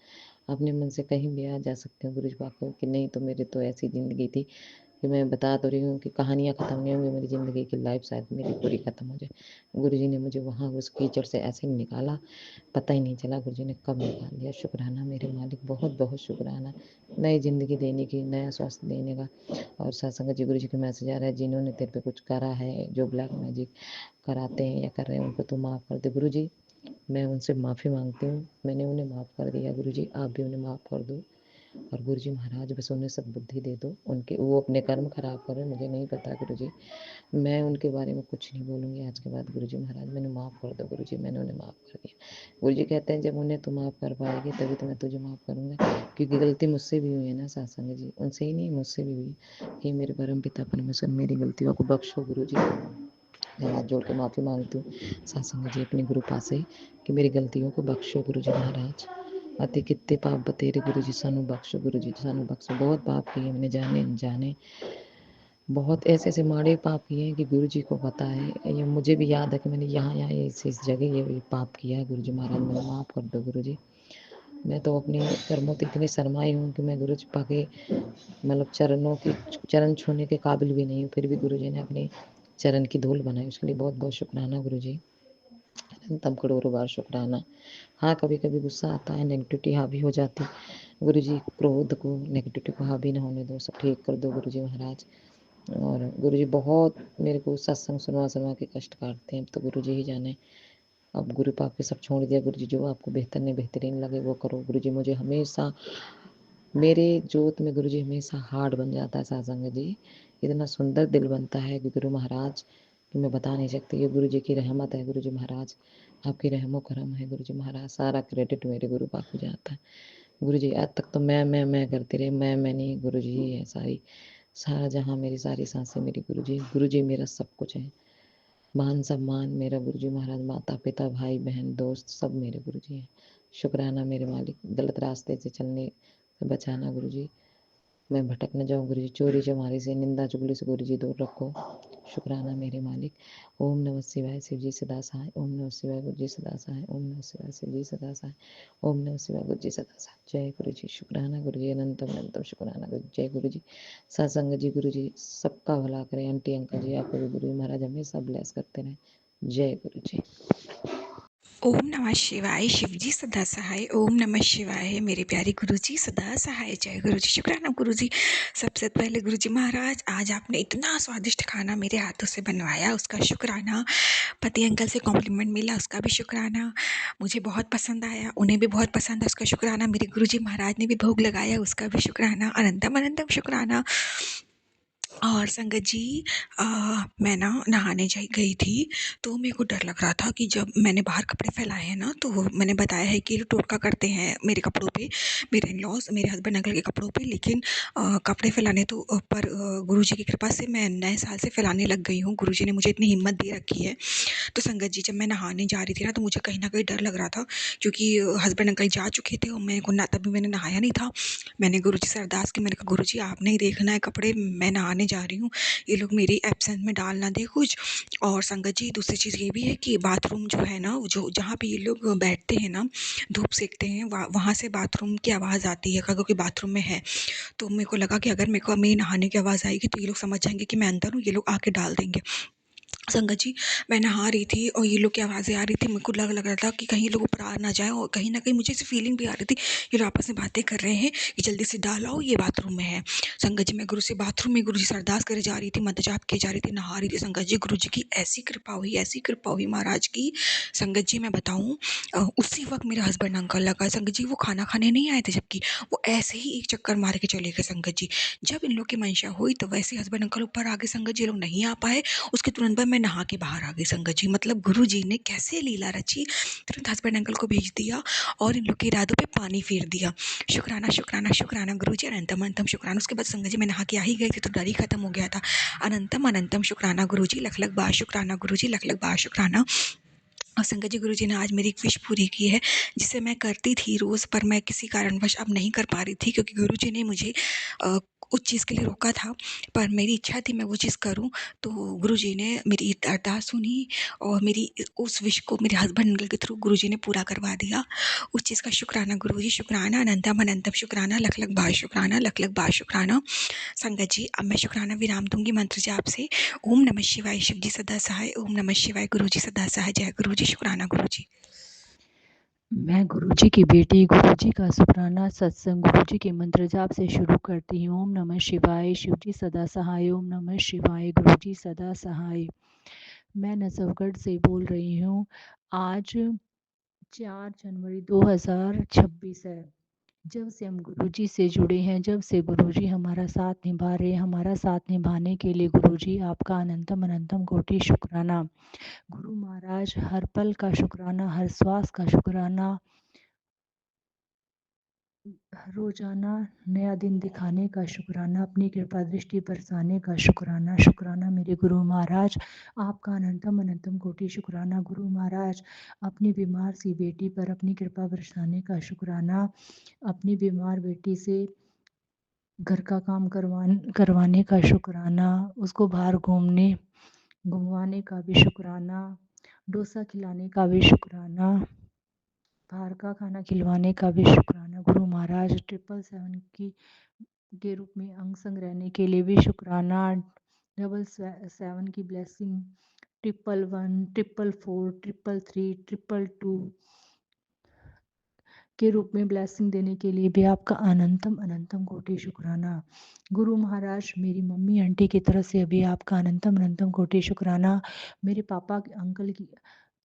अपने मन से कहीं भी आ जा सकती हूँ गुरु जी बाबा कि नहीं तो मेरी तो ऐसी ज़िंदगी थी कि मैं बता तो रही हूँ कि कहानियाँ ख़त्म नहीं होंगी मेरी ज़िंदगी की, लाइफ शायद मेरी पूरी ख़त्म हो जाए। गुरु जी ने मुझे वहाँ उस कीचड़ से ऐसे निकाला, पता ही नहीं चला गुरु जी ने कब निकाल दिया। शुक्राना मेरे मालिक, बहुत बहुत शुक्राना नई ज़िंदगी देने की, नया स्वास्थ्य देने का। और सत्संग जी गुरु जी का मैसेज आ रहा है, जिन्होंने तेरे पे कुछ करा है, जो ब्लैक मैजिक कराते हैं या कर रहे हैं, उनको तो माफ़ कर दे गुरु जी। मैं उनसे माफ़ी मांगती हूँ, मैंने उन्हें माफ़ कर दिया गुरु जी, आप भी उन्हें माफ़ कर दो। और गुरु जी महाराज बस उन्हें सद्बुद्धि दे दो, उनके वो अपने कर्म खराब करें, मुझे नहीं पता गुरु जी, मैं उनके बारे में कुछ नहीं बोलूँगी आज के बाद। गुरु जी महाराज मैंने माफ़ कर दो गुरु जी, मैंने उन्हें माफ़ कर दिया। गुरु जी कहते हैं जब उन्हें तू माफ़ कर पाएगी तभी तो मैं तुझे माफ़ करूँगा, क्योंकि गलती मुझसे भी हुई है ना सत्संग जी, उनसे ही नहीं मुझसे भी हुई। हे मेरे परम पिता परमेश्वर मेरी गलतियों को बख्शो गुरु जी। मैं हाथ जोड़ के माफ़ी मांगती हूँ सत्संग जी अपनी गुरुपा से कि मेरी गलतियों को बख्शो गुरु जी महाराज। अति कितने पाप बतेरे गुरु जी, सानू बख्शो गुरु जी, सानू बख्शो। बहुत पाप किए मैंने, जाने अनजाने बहुत ऐसे ऐसे माड़े पाप किए हैं कि गुरु जी को पता है। ये मुझे भी याद है कि मैंने यहाँ यहाँ इस जगह ये पाप किया है। गुरु जी महाराज मुझे माफ़ कर दो गुरु जी। मैं तो अपने कर्मों से इतनी शर्माई हूँ कि मैं गुरु जी पाके मतलब चरण छूने के काबिल भी नहीं हूँ, फिर भी गुरु जी ने अपने चरण की धूल बनाई, उसके लिए बहुत बहुत शुक्राना गुरु जी, अनंतम करोड़ों बार शुक्राना। हाँ कभी कभी गुस्सा आता है, नेगेटिविटी हावी हो जाती, गुरु जी क्रोध को नेगेटिविटी को हावी ना होने दो, सब ठीक कर दो गुरु जी महाराज। और गुरु जी बहुत मेरे को सत्संग सुनवा सुनवा के कष्ट काटते हैं, तो गुरु जी ही जाने। अब गुरु पाप के सब छोड़ दिया गुरु जी, जो आपको बेहतर नहीं बेहतरीन लगे वो करो गुरु जी। मुझे हमेशा मेरे जोत में गुरु जी हमेशा हार्ड बन जाता है सत्संग जी, इतना सुंदर दिल बनता है कि गुरु महाराज कि मैं बता नहीं सकती। ये गुरु जी की रहमत है गुरु जी महाराज, आपकी रहमो करम है गुरु जी महाराज। सारा क्रेडिट मेरे गुरु पाप को जाता है गुरु जी। आज तक तो मैं करती रही, मैं नहीं, गुरु जी ही है सारी, सारा जहाँ मेरी सारी सांसें मेरी गुरु जी मेरा सब कुछ है। मान सम्मान मेरा गुरु जी महाराज, माता पिता भाई बहन दोस्त सब मेरे गुरु जी हैं। शुक्राना मेरे मालिक, गलत रास्ते से चलने से बचाना गुरु जी, मैं भटक न जाऊँ गुरु जी। चोरी चमारी से, निंदा चुगली से गुरु जी दूर रखो। शुक्राना मेरे मालिक। ओम नमः शिवाय शिव जी सदा सहाय, ओम नमः शिवाय गुरु जी सदा सहाय, ओम नमः शिवाय शिव जी सदा सहाय, ओम नमः शिवाय गुरु जी सदा सहाय। जय गुरु जी। शुक्राना गुरु जी, अनंतम अनंतम शुक्राना गुरु जी। जय गुरु जी। सत्संग जी गुरु जी सबका भला करें। आंटी अंकल जी आपको भी गुरु जी महाराज हमेशा ब्लेस करते रहें। जय गुरु जी। ओम नमः शिवाय, शिवजी सदा सहाय। ओम नमः शिवाय, मेरे प्यारे गुरुजी सदा सहाय। जय गुरुजी। शुक्राना गुरुजी। सबसे पहले गुरुजी महाराज, आज आपने इतना स्वादिष्ट खाना मेरे हाथों से बनवाया, उसका शुक्राना। पति अंकल से कॉम्प्लीमेंट मिला, उसका भी शुक्राना। मुझे बहुत पसंद आया, उन्हें भी बहुत पसंद है, उसका शुक्राना। मेरे गुरुजी महाराज ने भी भोग लगाया, उसका भी शुक्राना। अनंतम अनंतम शुक्राना। और संगत जी मैं ना नहाने गई थी, तो मेरे को डर लग रहा था कि जब मैंने बाहर कपड़े फैलाए हैं ना, तो मैंने बताया है कि टोटका करते हैं मेरे कपड़ों पे, मेरे इन-लॉज, मेरे हस्बैंड अंकल के कपड़ों पे, लेकिन कपड़े फैलाने तो पर गुरुजी की कृपा से मैं नए साल से फैलाने लग गई हूँ। गुरुजी ने मुझे इतनी हिम्मत दे रखी है। तो संगत जी जब मैं नहाने जा रही थी ना, तो मुझे कहीं ना कहीं डर लग रहा था, क्योंकि हस्बैंड अंकल जा चुके थे और मेरे को ना, तभी मैंने नहाया नहीं था। मैंने गुरुजी से अरदास की, मैंने कहा गुरुजी आपने ही देखना है कपड़े, मैं नहाने जा रही हूँ, ये लोग मेरी एब्सेंस में डाल ना दे कुछ। और संगत जी दूसरी चीज़ ये भी है कि बाथरूम जो है ना, जो जहाँ पे ये लोग बैठते हैं ना, धूप सेकते हैं, वहाँ से बाथरूम की आवाज़ आती है, क्योंकि बाथरूम में है। तो मेरे को लगा कि अगर मेरे को मेरे नहाने की आवाज़ आएगी तो ये लोग समझ जाएंगे कि मैं अंदर हूँ, ये लोग आके डाल देंगे। संगत जी मैं नहा रही थी और ये लोग की आवाज़ें आ रही थी, मेरे को लग रहा था कि कहीं ये लोग ऊपर आ ना जाए, और कहीं ना कहीं मुझे ऐसी फीलिंग भी आ रही थी ये लोग आपस में बातें कर रहे हैं कि जल्दी से डालो, ये बाथरूम में है। संगत जी मैं गुरु से बाथरूम में गुरु जी से अरदास करे जा रही थी, मंत्र जाप किए जा रही थी, नहा रही थी। संगत जी गुरु जी की ऐसी कृपा हुई, ऐसी कृपा हुई महाराज की। संगत जी मैं बताऊँ, उसी वक्त मेरे हस्बैंड अंकल लगा। संगत जी वो खाना खाने नहीं आए थे, जबकि वो ऐसे ही एक चक्कर मार के चले गए। संगत जी जब इन लोग की मंशा हुई तो वैसे हस्बैंड अंकल ऊपर आ गए। संगत जी लोग नहीं आ पाए, उसके तुरंत बाद मैं मैं नहा के बाहर आ गई संगत जी। मतलब गुरुजी ने कैसे लीला रची, तुरंत हस्बैंड अंकल को भेज दिया और इन लोग के इरादों पे पानी फेर दिया। शुक्राना शुक्राना शुक्राना गुरुजी, अनंतम अनंतम शुक्राना। उसके बाद संगत जी मैं नहा के आ ही गई थी तो डर ही खत्म हो गया था। अनंतम अनंतम शुक्राना गुरुजी, लख लख बार शुक्राना गुरुजी, लख लख बार शुक्राना। और संगत जी गुरुजी ने आज मेरी एक विश पूरी की है, जिसे मैं करती थी रोज़, पर मैं किसी कारणवश अब नहीं कर पा रही थी, क्योंकि गुरुजी ने मुझे उस चीज़ के लिए रोका था, पर मेरी इच्छा थी मैं वो चीज़ करूं। तो गुरुजी ने मेरी अरदास सुनी और मेरी उस विश को मेरे हस्बैंड अंकल के थ्रू गुरुजी ने पूरा करवा दिया। उस चीज़ का शुक्राना गुरुजी, शुक्राना, अनंतम अनंतम शुक्राना, लख लख बार शुक्राना, लख लख बार शुक्राना। संगत जी अब मैं शुक्राना विराम दूंगी मंत्र जाप से। ओम नमः शिवाय, शिव जी सदा सहाय। ओम नमः शिवाय, गुरु जी सदा सहाय। जय गुरु जी, शुक्राना गुरु जी। मैं गुरुजी की बेटी गुरुजी का शुक्राना सत्संग गुरुजी के मंत्र जाप से शुरू करती हूँ। ओम नमः शिवाय, शिव जी सदा सहाय। ओम नमः शिवाय, गुरुजी सदा सहाय। मैं नसबगढ़ से बोल रही हूँ। आज 4 जनवरी 2026 है। जब से हम गुरुजी से जुड़े हैं, जब से गुरुजी हमारा साथ निभा रहे हैं, हमारा साथ निभाने के लिए गुरुजी आपका अनंतम अनंतम कोटि शुक्राना। गुरु महाराज हर पल का शुक्राना, हर श्वास का शुक्राना, रोजाना नया दिन दिखाने का शुक्राना, अपनी कृपा दृष्टि बरसाने का शुक्राना। शुक्राना मेरे गुरु महाराज, आपका अनंतम अनंतम कोटि शुक्राना। गुरु महाराज अपनी बीमार सी बेटी पर अपनी कृपा बरसाने का शुक्राना। अपनी बीमार बेटी से घर का काम करवाने का शुक्राना, उसको बाहर घुमवाने का भी शुक्राना, डोसा खिलाने का भी शुक्राना, बाहर का खाना खिलवाने का भी शुक्राना। गुरु महाराज 777 के रूप में अंग संग रहने के लिए भी शुक्राना। 777 की ब्लेसिंग, 111, 444, 333, 222 के रूप में ब्लेसिंग देने के लिए भी आपका अनंतम अनंतम कोटि शुक्राना। गुरु महाराज मेरी मम्मी आंटी की तरफ से भी आपका अनंतम अनंतम कोटि शुक्राना। मेरे पापा अंकल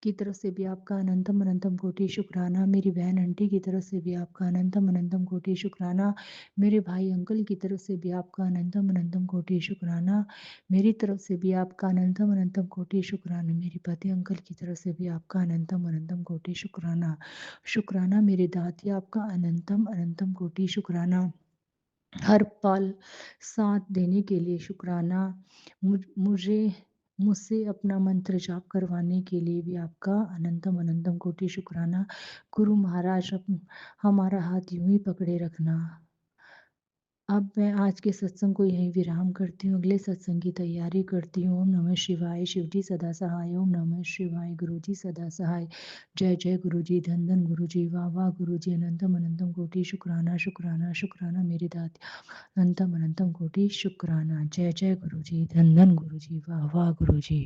की तरफ से भी आपका अनंतम अनंतम कोटि शुक्राना। मेरी बहन आंटी की तरफ से भी आपका अनंतम अनंतम कोटि शुक्राना। मेरे भाई अंकल की तरफ से भी आपका अनंतम अनंतम कोटि शुक्राना। मेरी तरफ से भी आपका अनंतम अनंतम कोटि शुक्राना। मेरे पति अंकल की तरफ से भी आपका अनंतम अनंतम कोटि शुक्राना। शुक्राना मेरे दाती, आपका अनंतम अनंतम कोटि शुक्राना। हर पल साथ देने के लिए शुक्राना। मुझसे अपना मंत्र जाप करवाने के लिए भी आपका अनंतम अनंतम कोटि शुक्राना। गुरु महाराज हमारा हाथ यूं ही पकड़े रखना। अब मैं आज के सत्संग को यहीं विराम करती हूँ, अगले सत्संग की तैयारी करती हूँ। ओम नमः शिवाय, शिव जी सदा सहाय। ओम नमः शिवाय, गुरु जी सदा सहाय। जय जय गुरु जी, धन धन गुरु जी, वाह वाह गुरु जी, अनंतम अनंतम कोटि शुक्राना शुक्राना शुक्राना मेरे दाते, अनंतम अनंतम कोटि शुक्राना। जय जय गुरु जी, धन धन गुरु जी, वाह वाह गुरु जी।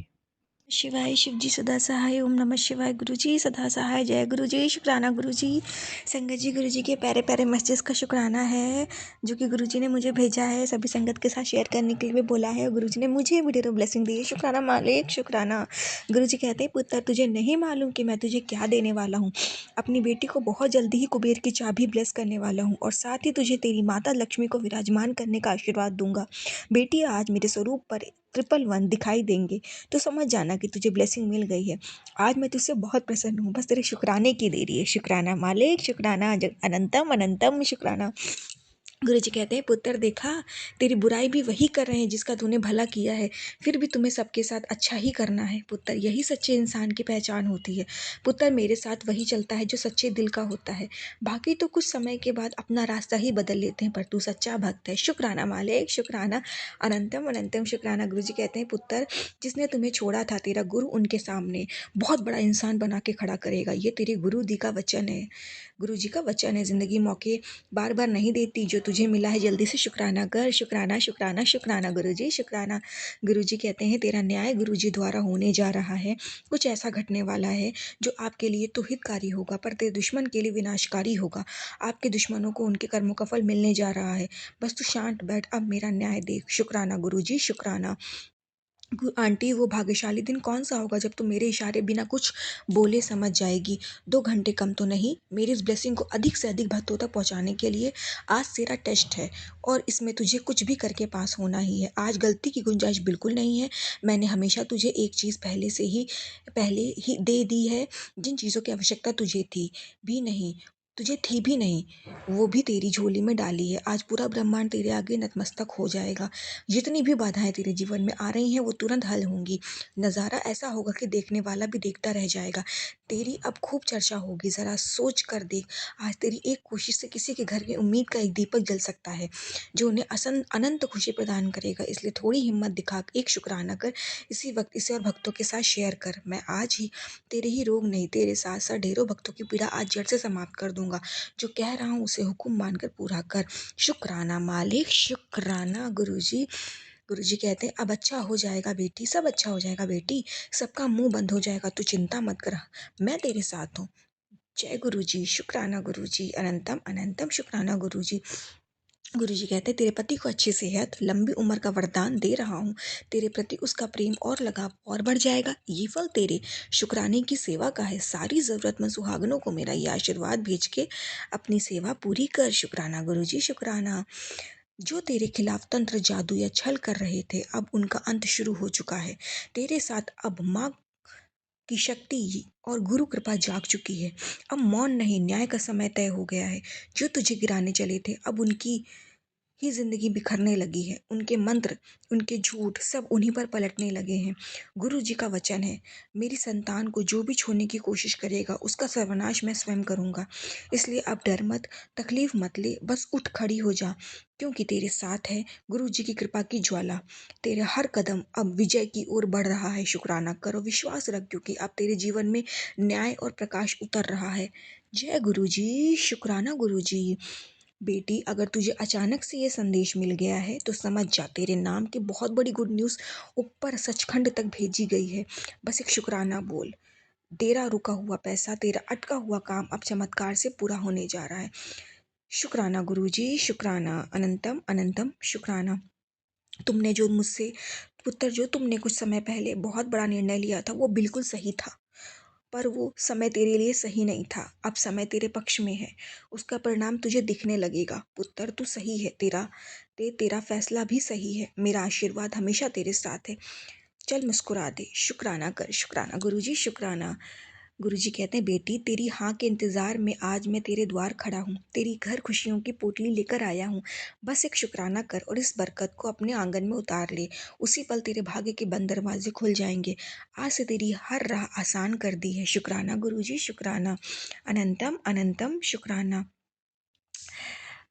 शिवाय, शिव जी सदा सहाय। ओम नमः शिवाय, गुरु जी सदा सहाय। जय गुरु जी, शुक्राना गुरु जी। संगत जी गुरु जी के प्यारे प्यारे मैसेज का शुक्राना है, जो कि गुरु जी ने मुझे भेजा है, सभी संगत के साथ शेयर करने के लिए भी बोला है। गुरु जी ने मुझे भी ढेरों ब्लेसिंग दी है। शुक्राना मालिक, शुक्राना। गुरु जी कहते हैं, पुत्र तुझे नहीं मालूम कि मैं तुझे क्या देने वाला हूँ। अपनी बेटी को बहुत जल्दी ही कुबेर की चाबी ब्लेस करने वाला हूँ, और साथ ही तुझे तेरी माता लक्ष्मी को विराजमान करने का आशीर्वाद दूंगा। बेटी आज मेरे स्वरूप पर 111 दिखाई देंगे, तो समझ जाना कि तुझे ब्लेसिंग मिल गई है। आज मैं तुझसे बहुत प्रसन्न हूँ, बस तेरे शुक्राने की देरी है। शुक्राना मालिक, शुक्राना, अनंतम अनंतम शुक्राना। गुरु जी कहते हैं, पुत्र देखा, तेरी बुराई भी वही कर रहे हैं जिसका तूने भला किया है, फिर भी तुम्हें सबके साथ अच्छा ही करना है। पुत्र यही सच्चे इंसान की पहचान होती है। पुत्र मेरे साथ वही चलता है जो सच्चे दिल का होता है, बाकी तो कुछ समय के बाद अपना रास्ता ही बदल लेते हैं, पर तू सच्चा भक्त है। शुक्राना मालिक, शुक्राना, अनंतम अनंतम शुक्राना। गुरु जी कहते हैं, पुत्र जिसने तुम्हें छोड़ा था, तेरा गुरु उनके सामने बहुत बड़ा इंसान बना के खड़ा करेगा। ये तेरे गुरु जी का वचन है। गुरु जी का वचन है, जिंदगी मौके बार बार नहीं देती, जो तुझे मिला है जल्दी से शुक्राना कर। शुक्राना शुक्राना शुक्राना गुरु जी, शुक्राना। गुरु जी कहते हैं, तेरा न्याय गुरु जी द्वारा होने जा रहा है। कुछ ऐसा घटने वाला है जो आपके लिए तो हितकारी होगा, पर तेरे दुश्मन के लिए विनाशकारी होगा। आपके दुश्मनों को उनके कर्मों का फल मिलने जा रहा है। बस तू शांत बैठ, अब मेरा न्याय देख। शुक्राना गुरु जी, शुक्राना। आंटी वो भाग्यशाली दिन कौन सा होगा जब तुम मेरे इशारे बिना कुछ बोले समझ जाएगी। 2 घंटे कम तो नहीं, मेरी इस ब्लेसिंग को अधिक से अधिक भक्तों तक पहुंचाने के लिए आज तेरा टेस्ट है और इसमें तुझे कुछ भी करके पास होना ही है। आज गलती की गुंजाइश बिल्कुल नहीं है। मैंने हमेशा तुझे एक चीज़ पहले ही दे दी है। जिन चीज़ों की आवश्यकता तुझे थी भी नहीं, वो भी तेरी झोली में डाली है। आज पूरा ब्रह्मांड तेरे आगे नतमस्तक हो जाएगा। जितनी भी बाधाएं तेरे जीवन में आ रही हैं वो तुरंत हल होंगी। नज़ारा ऐसा होगा कि देखने वाला भी देखता रह जाएगा। तेरी अब खूब चर्चा होगी। ज़रा सोच कर देख, आज तेरी एक कोशिश से किसी के घर में उम्मीद का एक दीपक जल सकता है जो उन्हें अनंत खुशी प्रदान करेगा। इसलिए थोड़ी हिम्मत दिखा एक शुक्राना कर। इसी वक्त इसे और भक्तों के साथ शेयर कर। मैं आज ही तेरे ही रोग नहीं, तेरे साथ साथ ढेरों भक्तों की पीड़ा आज जड़ से समाप्त कर दूंगा। जो कह रहा हूँ उसे हुक्म मानकर पूरा कर। शुक्राना मालिक, शुक्राना गुरुजी। गुरुजी कहते हैं अब अच्छा हो जाएगा बेटी, सब अच्छा हो जाएगा बेटी, सबका मुंह बंद हो जाएगा, तू चिंता मत कर, मैं तेरे साथ हूँ। जय गुरुजी, शुक्राना गुरुजी, अनंतम अनंतम शुक्राना गुरुजी। गुरुजी कहते हैं तेरे पति को अच्छी सेहत, लंबी उम्र का वरदान दे रहा हूँ। तेरे प्रति उसका प्रेम और लगाव और बढ़ जाएगा। ये फल तेरे शुक्राने की सेवा का है। सारी जरूरतमंद सुहागनों को मेरा ये आशीर्वाद भेज के अपनी सेवा पूरी कर। शुक्राना गुरुजी, शुक्राना। जो तेरे खिलाफ तंत्र, जादू या छल कर रहे थे, अब उनका अंत शुरू हो चुका है। तेरे साथ अब माँ की शक्ति और गुरु कृपा जाग चुकी है। अब मौन नहीं, न्याय का समय तय हो गया है। जो तुझे गिराने चले थे, अब उनकी ही जिंदगी बिखरने लगी है। उनके मंत्र, उनके झूठ सब उन्हीं पर पलटने लगे हैं। गुरु जी का वचन है, मेरी संतान को जो भी छूने की कोशिश करेगा उसका सर्वनाश मैं स्वयं करूंगा। इसलिए अब डर मत, तकलीफ मत ले, बस उठ खड़ी हो जा, क्योंकि तेरे साथ है गुरु जी की कृपा की ज्वाला। तेरा हर कदम अब विजय की ओर बढ़ रहा है। शुक्राना करो, विश्वास रख, क्योंकि अब तेरे जीवन में न्याय और प्रकाश उतर रहा है। जय गुरु जी, शुक्राना गुरु जी। बेटी, अगर तुझे अचानक से ये संदेश मिल गया है तो समझ जा, तेरे नाम की बहुत बड़ी गुड न्यूज़ ऊपर सचखंड तक भेजी गई है। बस एक शुक्राना बोल। तेरा रुका हुआ पैसा, तेरा अटका हुआ काम अब चमत्कार से पूरा होने जा रहा है। शुक्राना गुरुजी, शुक्राना, अनंतम अनंतम शुक्राना। तुमने जो मुझसे पुत्र, जो तुमने कुछ समय पहले बहुत बड़ा निर्णय लिया था वो बिल्कुल सही था, पर वो समय तेरे लिए सही नहीं था। अब समय तेरे पक्ष में है, उसका परिणाम तुझे दिखने लगेगा। पुत्र, तू सही है, तेरा फैसला भी सही है। मेरा आशीर्वाद हमेशा तेरे साथ है। चल मुस्कुरा दे, शुक्राना कर। शुक्राना गुरुजी, शुक्राना। गुरुजी कहते हैं बेटी, तेरी हाँ के इंतज़ार में आज मैं तेरे द्वार खड़ा हूँ, तेरी घर खुशियों की पोटली लेकर आया हूँ। बस एक शुक्राना कर और इस बरकत को अपने आंगन में उतार ले। उसी पल तेरे भाग्य के बंद दरवाजे खुल जाएंगे। आज से तेरी हर राह आसान कर दी है। शुक्राना गुरुजी, शुक्राना, अनंतम अनंतम शुक्राना।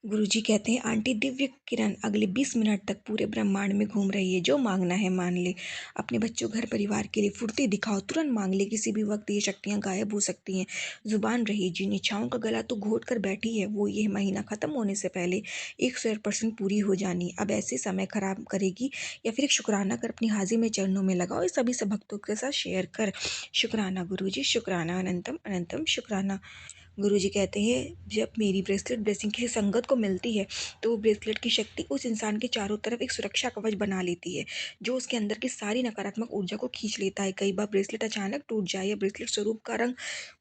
गुरुजी कहते हैं आंटी, दिव्य किरण अगले 20 मिनट तक पूरे ब्रह्मांड में घूम रही है। जो मांगना है मांग ले। अपने बच्चों, घर परिवार के लिए फुर्ती दिखाओ, तुरंत मांग ले। किसी भी वक्त ये शक्तियाँ गायब हो सकती हैं। जुबान रही, जिन इच्छाओं का गला तो घोट कर बैठी है वो ये महीना ख़त्म होने से पहले 100% पूरी हो जानी। अब ऐसे समय खराब करेगी या फिर एक शुक्राना कर अपनी हाजिर में चरणों में लगाओ। इस सभी सब भक्तों के साथ शेयर कर। शुक्राना गुरुजी, शुक्राना, अनंतम अनंतम शुक्राना। गुरुजी कहते हैं जब मेरी ब्रेसलेट ब्लेसिंग किसी संगत को मिलती है तो वो ब्रेसलेट की शक्ति उस इंसान के चारों तरफ एक सुरक्षा कवच बना लेती है जो उसके अंदर की सारी नकारात्मक ऊर्जा को खींच लेता है। कई बार ब्रेसलेट अचानक टूट जाए या ब्रेसलेट स्वरूप का रंग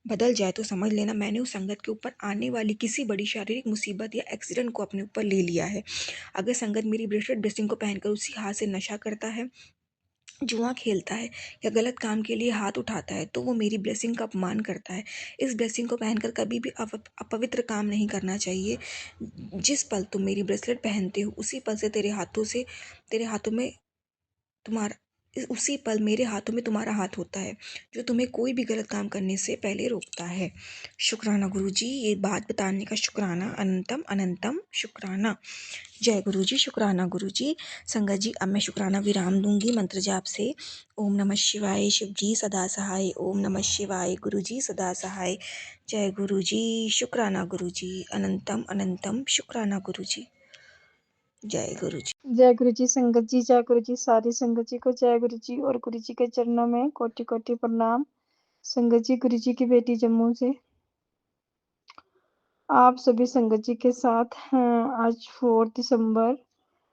बदल जाए तो समझ लेना मैंने उस संगत के ऊपर आने वाली किसी बड़ी शारीरिक मुसीबत या एक्सीडेंट को अपने ऊपर ले लिया है। अगर संगत मेरी ब्रेसलेट ब्लेसिंग को पहनकर उसी हाथ से नशा करता है, जुआ खेलता है या गलत काम के लिए हाथ उठाता है तो वो मेरी ब्लेसिंग का अपमान करता है। इस ब्लेसिंग को पहनकर कभी भी अपवित्र काम नहीं करना चाहिए। जिस पल तुम मेरी ब्रेसलेट पहनते हो उसी पल से तेरे हाथों में तुम्हारा उसी पल मेरे हाथों में तुम्हारा हाथ होता है जो तुम्हें कोई भी गलत काम करने से पहले रोकता है। शुक्राना गुरुजी, ये बात बताने का शुक्राना, अनंतम अनंतम शुक्राना। जय गुरुजी, शुक्राना गुरुजी। संगत जी, अब मैं शुक्राना विराम दूंगी मंत्र जाप से। ओम नमः शिवाय, शिव जी सदा सहाय। ओम नमः शिवाय, गुरु जी सदा सहाय। जय गुरुजी, शुक्राना गुरुजी, अनंतम अनंतम शुक्राना गुरुजी। जय गुरुजी। जय गुरु जी संगत जी, जय गुरु जी सारी संगत जी को जय गुरु जी और गुरु जी के चरणों में कोटि कोटि प्रणाम। संगत जी, गुरु जी की बेटी जम्मू से आप सभी संगत जी के साथ आज 4 दिसंबर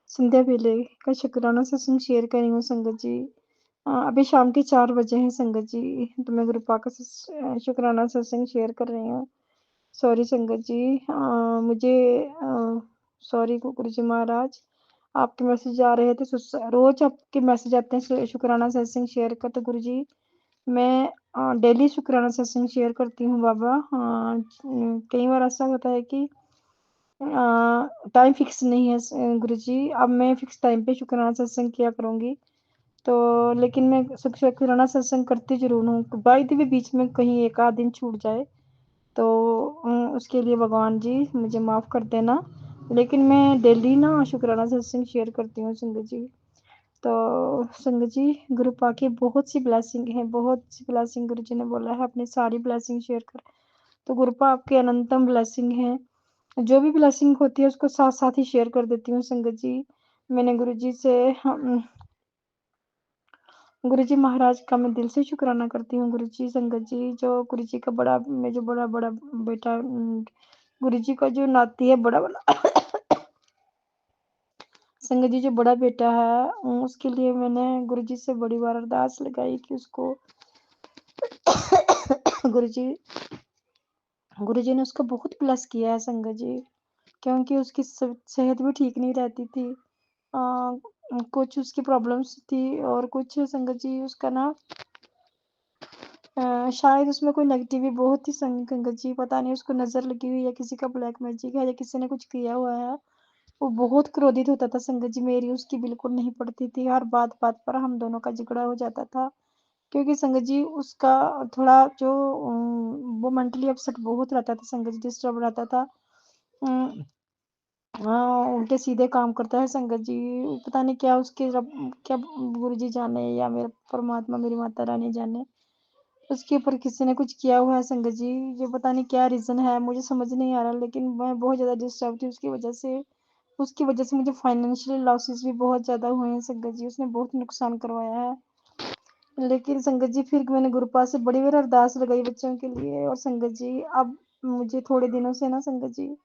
संध्या वेले का शुक्राना सत्संग शेयर करी हूँ। संगत जी, अभी शाम के 4 बजे हैं संगत जी, तो मैं गुरुपा का शुक्राना सत्संग शेयर कर रही हूँ। सॉरी संगत जी, मुझे सॉरी गुरु जी महाराज, आपके मैसेज आ रहे थे, रोज आपके मैसेज आते हैं शुक्राना सत्संग शेयर कर, तो गुरु जी मैं डेली शुक्राना सत्संग शेयर करती हूँ बाबा। कई बार ऐसा होता है कि टाइम फिक्स नहीं है गुरु जी, अब मैं फिक्स टाइम पे शुक्राना सत्संग किया करूँगी। तो लेकिन मैं शुक्राना सत्संग करती ज़रूर हूँ, बाई द वे बीच में कहीं एक आध दिन छूट जाए तो उसके लिए भगवान जी मुझे माफ़ कर देना, लेकिन मैं डेली ना शुक्राना सत्संग शेयर करती हूँ संगत जी। तो संगत जी गुरुपा की बहुत सी ब्लेसिंग है, बहुत सी ब्लेसिंग गुरु जी ने बोला है अपनी सारी ब्लेसिंग शेयर कर, तो गुरुपा आपकी अनंतम ब्लेसिंग है, जो भी ब्लेसिंग होती है उसको साथ साथ ही शेयर कर देती हूँ संगत जी। मैंने गुरु जी से गुरु जी महाराज का मैं दिल से शुक्राना करती हूँ गुरु जी। संगत जी जो गुरु जी का बड़ा बेटा, गुरु जी का जो नाती है बड़ा वाला संगत जी जो बड़ा बेटा है, उसके लिए मैंने गुरु जी से बड़ी बार अरदास लगाई कि उसको गुरु जी ने उसको बहुत प्लस किया है संगत जी, क्योंकि उसकी सेहत भी ठीक नहीं रहती थी। कुछ उसकी प्रॉब्लम्स थी और कुछ संगत जी उसका ना शायद उसमें कोई नेगेटिव भी बहुत ही संगत जी, पता नहीं उसको नज़र लगी हुई है, किसी का ब्लैक मैजिक है या किसी ने कुछ किया हुआ है। वो बहुत क्रोधित होता था संगत जी, मेरी उसकी बिल्कुल नहीं पड़ती थी, हर बात पर हम दोनों का झगड़ा हो जाता था, क्योंकि संगत जी उसका थोड़ा जो वो मेंटली अपसेट बहुत रहता था संगत जी, डिस्टर्ब रहता था। उल्टे सीधे काम करता है संगत जी, पता नहीं क्या उसके रब क्या गुरु जी जाने या मेरा परमात्मा मेरी माता रानी जाने, उसके ऊपर किसी ने कुछ किया हुआ है संगत जी, ये पता नहीं क्या रीज़न है, मुझे समझ नहीं आ रहा, लेकिन मैं बहुत ज़्यादा डिस्टर्ब थी उसकी वजह से। उसकी वजह से मुझे फाइनेंशियल लॉसेस भी बहुत ज़्यादा हुए हैं संगत जी, उसने बहुत नुकसान करवाया है। लेकिन संगत जी फिर मैंने गुरुपाद से बड़ी बार अरदास लगाई बच्चों के लिए, और संगत जी अब मुझे थोड़े दिनों से ना संगत जी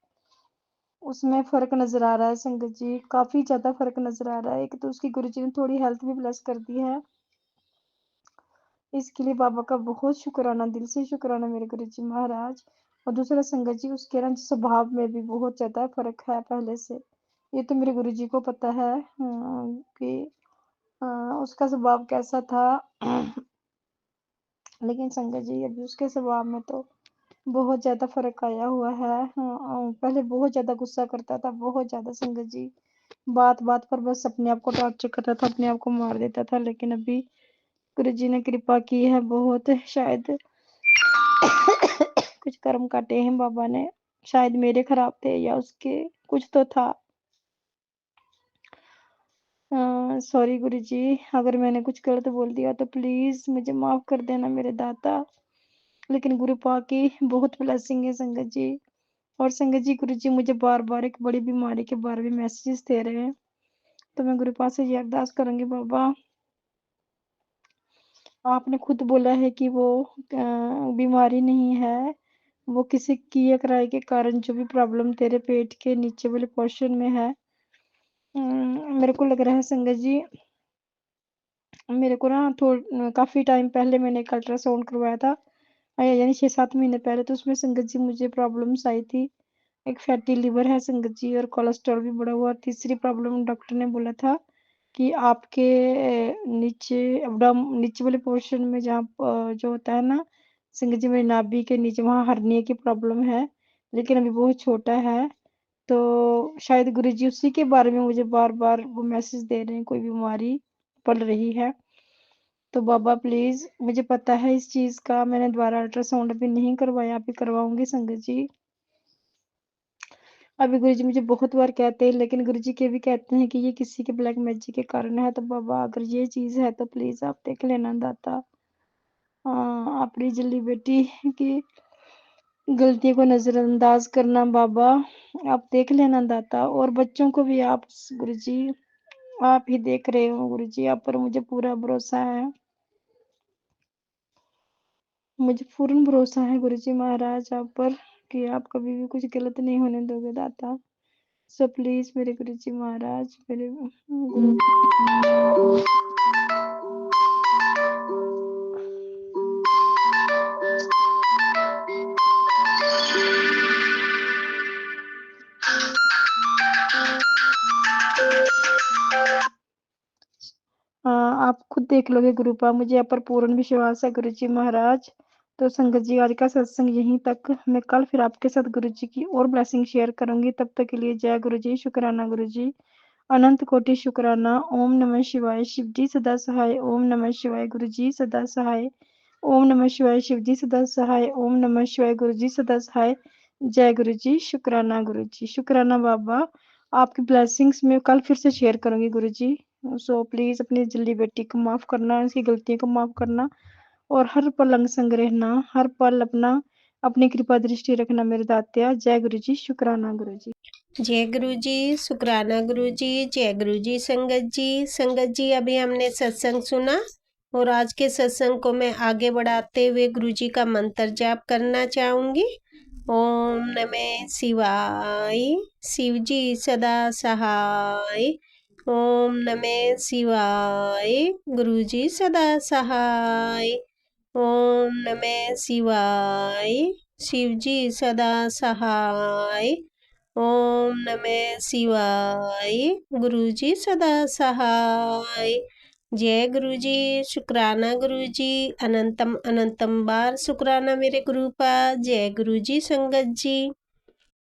उसमें फ़र्क नज़र आ रहा है संगत जी, काफ़ी ज़्यादा फ़र्क नज़र आ रहा है। एक तो उसकी गुरुजी ने थोड़ी हेल्थ भी ब्लेस कर दी है, इसके लिए बाबा का बहुत शुक्राना, दिल से शुक्राना मेरे गुरुजी महाराज। और दूसरा संगत जी उसके ना स्वभाव में भी बहुत ज़्यादा फ़र्क है पहले से, ये तो मेरे गुरुजी को पता है कि उसका स्वभाव कैसा था। लेकिन संगत जी अभी उसके स्वभाव में तो बहुत ज़्यादा फ़र्क आया हुआ है। पहले बहुत ज़्यादा गुस्सा करता था, बहुत ज़्यादा संगत जी, बात पर बस अपने आप को टॉर्चर करता था, अपने आप को मार देता था। लेकिन अभी गुरुजी ने कृपा की है बहुत, शायद कुछ कर्म काटे हैं बाबा ने, शायद मेरे खराब थे या उसके, कुछ तो था। सॉरी गुरुजी, अगर मैंने कुछ गलत बोल दिया तो प्लीज़ मुझे माफ़ कर देना मेरे दाता। लेकिन गुरुपा की बहुत ब्लेसिंग है संगत जी। और संगत जी गुरुजी मुझे बार-बार एक बड़ी बीमारी के बारे में मैसेजेस दे रहे हैं, तो मैं गुरुपा से ये अरदास करूँगी, बाबा आपने खुद बोला है कि वो बीमारी नहीं है, वो किसी किए-कराए के कारण जो भी प्रॉब्लम तेरे पेट के नीचे वाले पोर्शन में है, मेरे को लग रहा है संगत जी, मेरे को ना काफ़ी टाइम पहले मैंने एक अल्ट्रासाउंड करवाया था, यानी 6-7 महीने पहले, तो उसमें संगत जी मुझे प्रॉब्लम्स आई थी। एक फैटी लिवर है संगत जी, और कोलेस्ट्रॉल भी बढ़ा हुआ। तीसरी प्रॉब्लम डॉक्टर ने बोला था कि आपके नीचे वाले पोर्शन में जहाँ जो होता है ना संगत जी, मेरी नाभि के नीचे वहाँ हर्निया की प्रॉब्लम है, लेकिन अभी बहुत छोटा है। तो शायद गुरुजी उसी के बारे में मुझे बार-बार वो मैसेज दे रहे हैं, कोई बीमारी पल रही है। तो बाबा प्लीज़, मुझे पता है इस चीज़ का, मैंने दोबारा अल्ट्रासाउंड अभी नहीं करवाया, अभी करवाऊँगी संगत जी। अभी गुरुजी मुझे बहुत बार कहते हैं, लेकिन गुरुजी के भी कहते हैं कि ये किसी के ब्लैक मैजिक के कारण है, तो बाबा अगर ये चीज़ है तो प्लीज़ आप देख लेना दाता। अपनी जल्दी बेटी की गलतियों को नज़रअंदाज करना बाबा, आप देख लेना दाता। और बच्चों को भी आप गुरुजी, आप ही देख रहे हो गुरुजी, आप पर मुझे पूरा भरोसा है, मुझे पूर्ण भरोसा है गुरुजी महाराज आप पर, कि आप कभी भी कुछ गलत नहीं होने दोगे दाता। सो प्लीज़ मेरे गुरुजी महाराज, मेरे गुरु आप खुद देख लोगे गुरुपा, मुझे आप पर पूर्ण विश्वास है गुरुजी महाराज। तो संगत जी आज का सत्संग यहीं तक। मैं कल फिर आपके साथ गुरुजी की और ब्लेसिंग शेयर करूंगी। तब तक के लिए जय गुरुजी, शुक्राना गुरुजी, अनंत कोटि शुक्राना। ओम नमः शिवाय, शिव जी सदा सहाय। ओम नमः शिवाय, गुरुजी सदा सहाय। ओम नमः शिवाय, शिव जी सदा सहाय। ओम नमः शिवाय, गुरुजी सदा सहाय। जय गुरुजी, शुक्राना गुरुजी, शुक्राना बाबा। आपकी ब्लेसिंग्स मैं कल फिर से शेयर करूंगी गुरुजी। सो प्लीज अपनी जल्दी बेटी को माफ करना, उसकी गलतियों को माफ करना और हर पल अंग संग रहना, हर पल अपनी कृपा दृष्टि रखना मेरे दात्या। जय गुरुजी, शुक्राना गुरुजी। जय गुरु जी, शुक्राना गुरु जी, जय गुरु जी। संगत जी अभी हमने सत्संग सुना और आज के सत्संग को मैं आगे बढ़ाते हुए गुरु जी का मंत्र जाप करना चाहूंगी। ओम नमः शिवाय, शिव जी सदा सहाय। ओम नमः शिवाय, गुरु जी सदा सहाय। ओम नमः शिवाय, शिव जी सदा सहाय। ओम नमः शिवाय, गुरु जी सदा सहाय। जय गुरु जी, शुक्राना गुरु जी, अनंतम अनंतम बार शुक्राना मेरे गुरु का। जय गुरु जी संगत जी।